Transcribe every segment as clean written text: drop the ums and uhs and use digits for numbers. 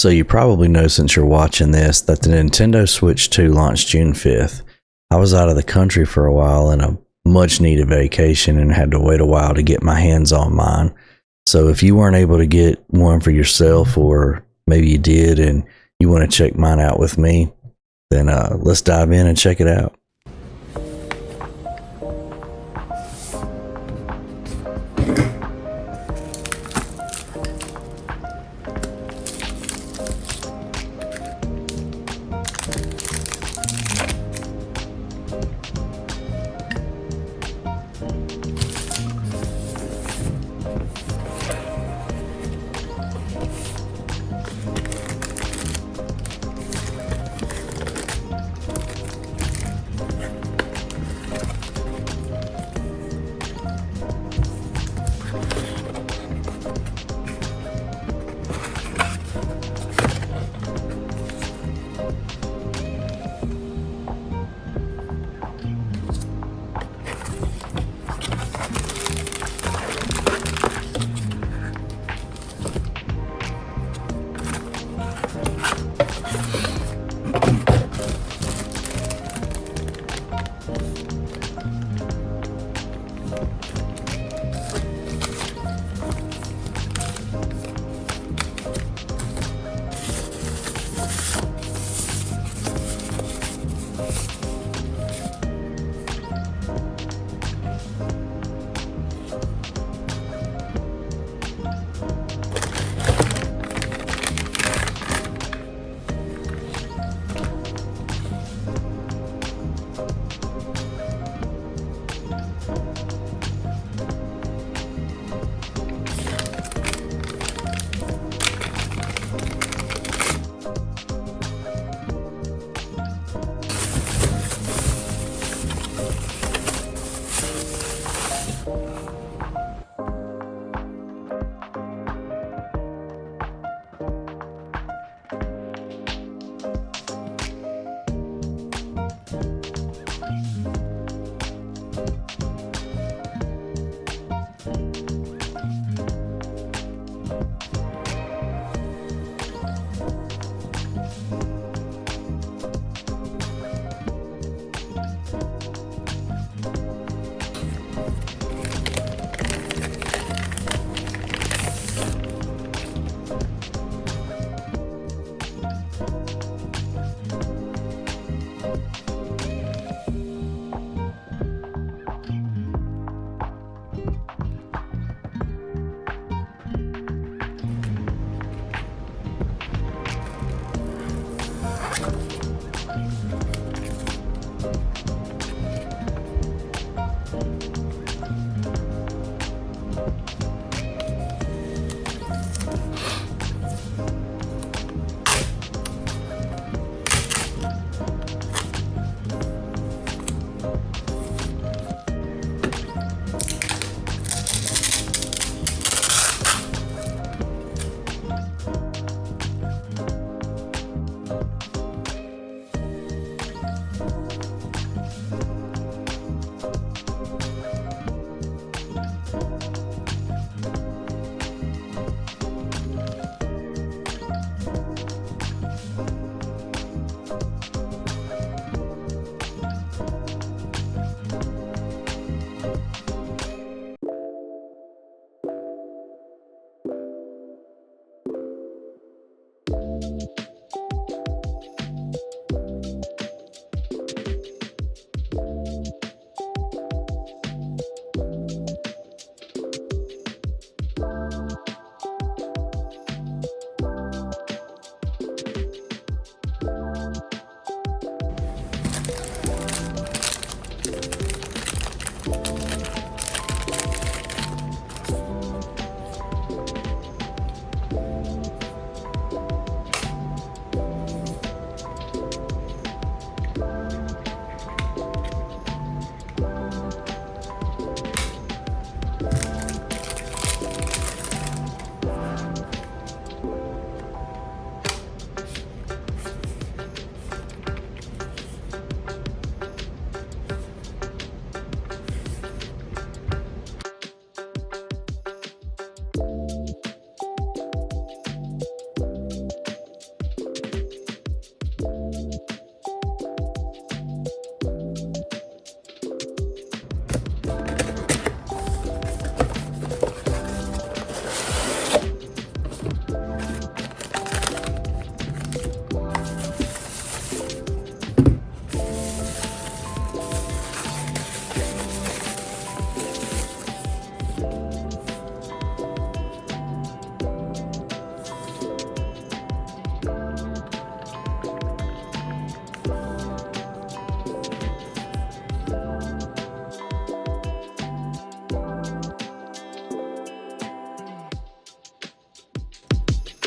So you probably know since you're watching this that the Nintendo Switch 2 launched June 5th. I was out of the country for a while in a much needed vacation and had to wait a while to get my hands on mine. So if you weren't able to get one for yourself, or maybe you did and you want to check mine out with me, then let's dive in and check it out.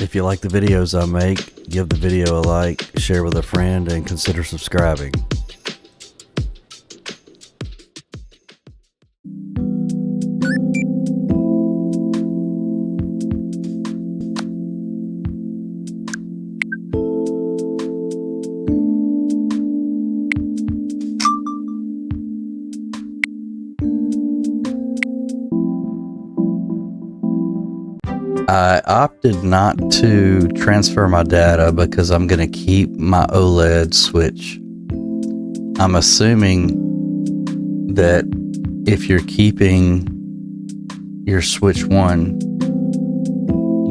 If you like the videos I make, give the video a like, share with a friend, and consider subscribing. I opted not to transfer my data because I'm going to keep my OLED switch. I'm assuming that if you're keeping your Switch 1,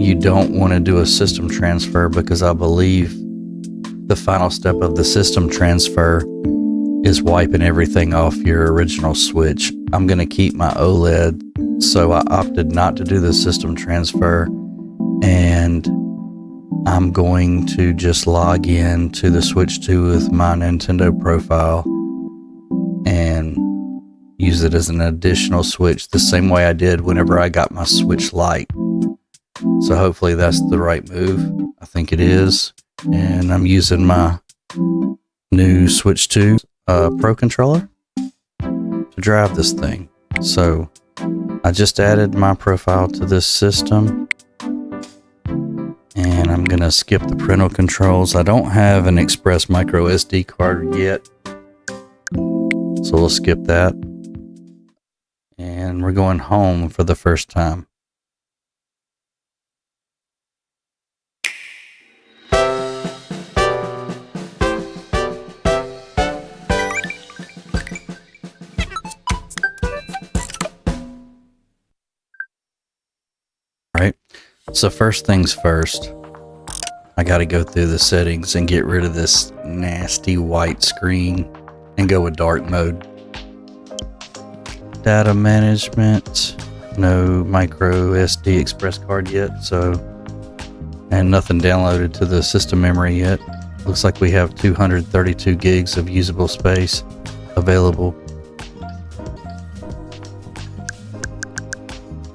you don't want to do a system transfer, because I believe the final step of the system transfer is wiping everything off your original Switch. I'm going to keep my OLED, so I opted not to do the system transfer, and I'm going to just log in to the Switch 2 with my Nintendo profile and use it as an additional Switch, the same way I did whenever I got my Switch Lite. So hopefully that's the right move. I think it is. And I'm using my new Switch 2 Pro controller to drive this thing. So I just added my profile to this system, and I'm gonna skip the parental controls. I don't have an Express micro SD card yet, so we'll skip that. And we're going home for the first time. Right, so first things first, I got to go through the settings and get rid of this nasty white screen and go with dark mode. Data management, no micro SD express card yet, and nothing downloaded to the system memory yet. Looks like we have 232 gigs of usable space available.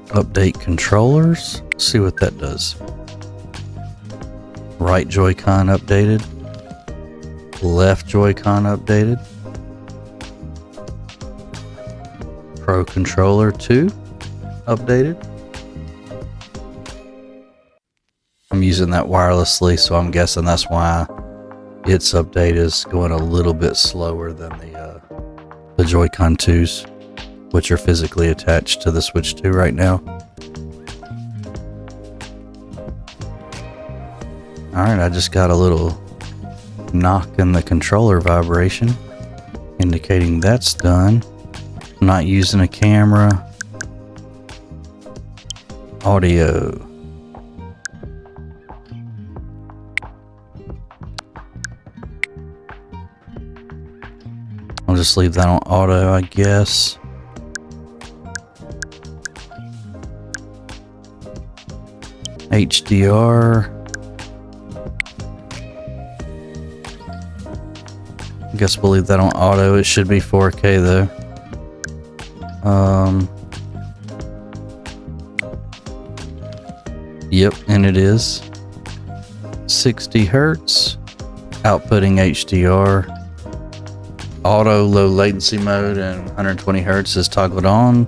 Update controllers, see what that does. Right Joy-Con updated, left Joy-Con updated, Pro Controller 2 updated. I'm using that wirelessly, so I'm guessing that's why its update is going a little bit slower than the Joy-Con 2s, which are physically attached to the Switch 2 right now. Alright, I just got a little knock in the controller vibration, indicating that's done. I'm not using a camera. Audio. I'll just leave that on auto, I guess. HDR. I guess we'll leave that on auto. It should be 4K though. Yep, and it is 60 Hertz. Outputting HDR. Auto low latency mode and 120 Hertz is toggled on.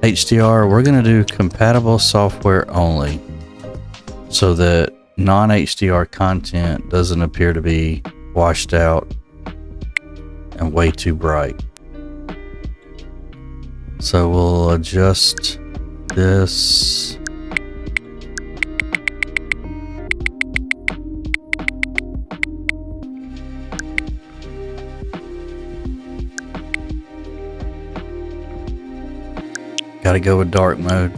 HDR, we're going to do compatible software only, so that non-HDR content doesn't appear to be washed out and way too bright. So we'll adjust this. Gotta go with dark mode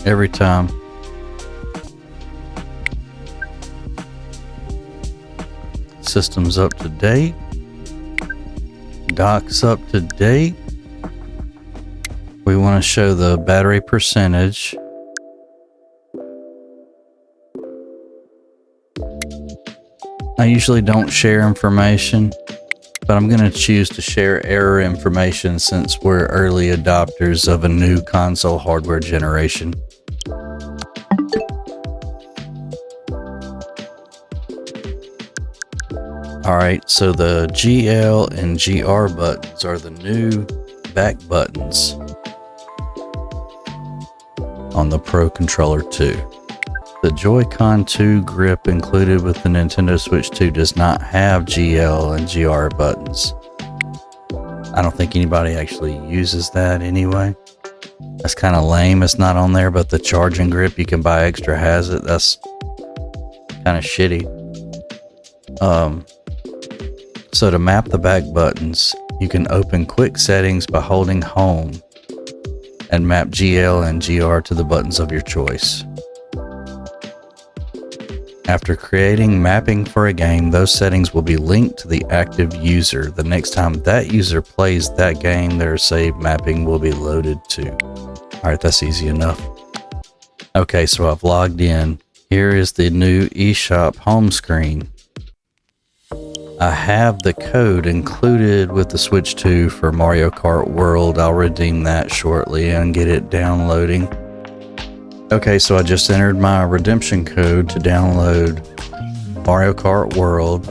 every time. System's up to date. Dock's up to date. We want to show the battery percentage. I usually don't share information, but I'm going to choose to share error information since we're early adopters of a new console hardware generation. Alright, so the GL and GR buttons are the new back buttons on the Pro Controller 2. The Joy-Con 2 grip included with the Nintendo Switch 2 does not have GL and GR buttons. I don't think anybody actually uses that anyway. That's kind of lame. It's not on there, but the charging grip you can buy extra has it. That's kind of shitty. So to map the back buttons, you can open quick settings by holding home and map GL and GR to the buttons of your choice. After creating mapping for a game, those settings will be linked to the active user. The next time that user plays that game, their saved mapping will be loaded too. Alright, that's easy enough. Okay, so I've logged in. Here is the new eShop home screen. I have the code included with the Switch 2 for Mario Kart World. I'll redeem that shortly and get it downloading. Okay, so I just entered my redemption code to download Mario Kart World,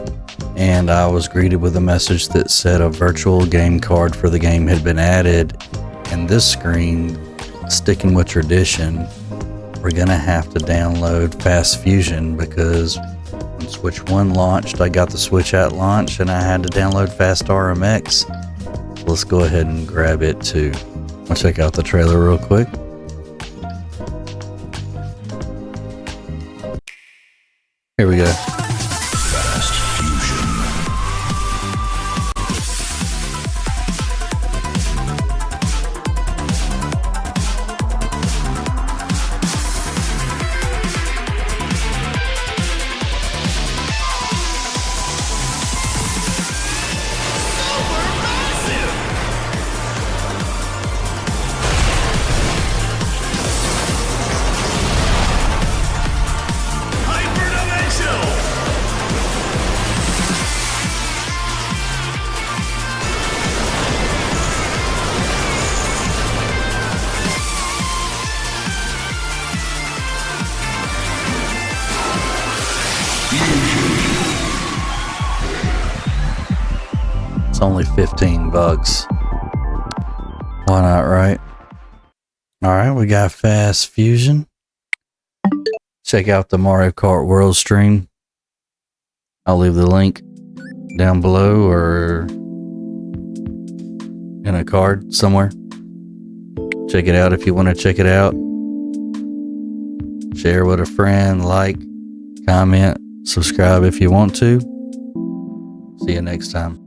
and I was greeted with a message that said a virtual game card for the game had been added. And this screen, sticking with tradition, we're gonna have to download Fast Fusion because when Switch 1 launched, I got the Switch at launch and I had to download Fast RMX. So let's go ahead and grab it too. I'll check out the trailer real quick. Here we go. Fast Fusion. It's only 15 bucks. Why not, right? Alright, we got Fast Fusion. Check out the Mario Kart World stream. I'll leave the link down below or in a card somewhere. Check it out if you want to check it out. Share with a friend, like, comment, subscribe if you want to. See you next time.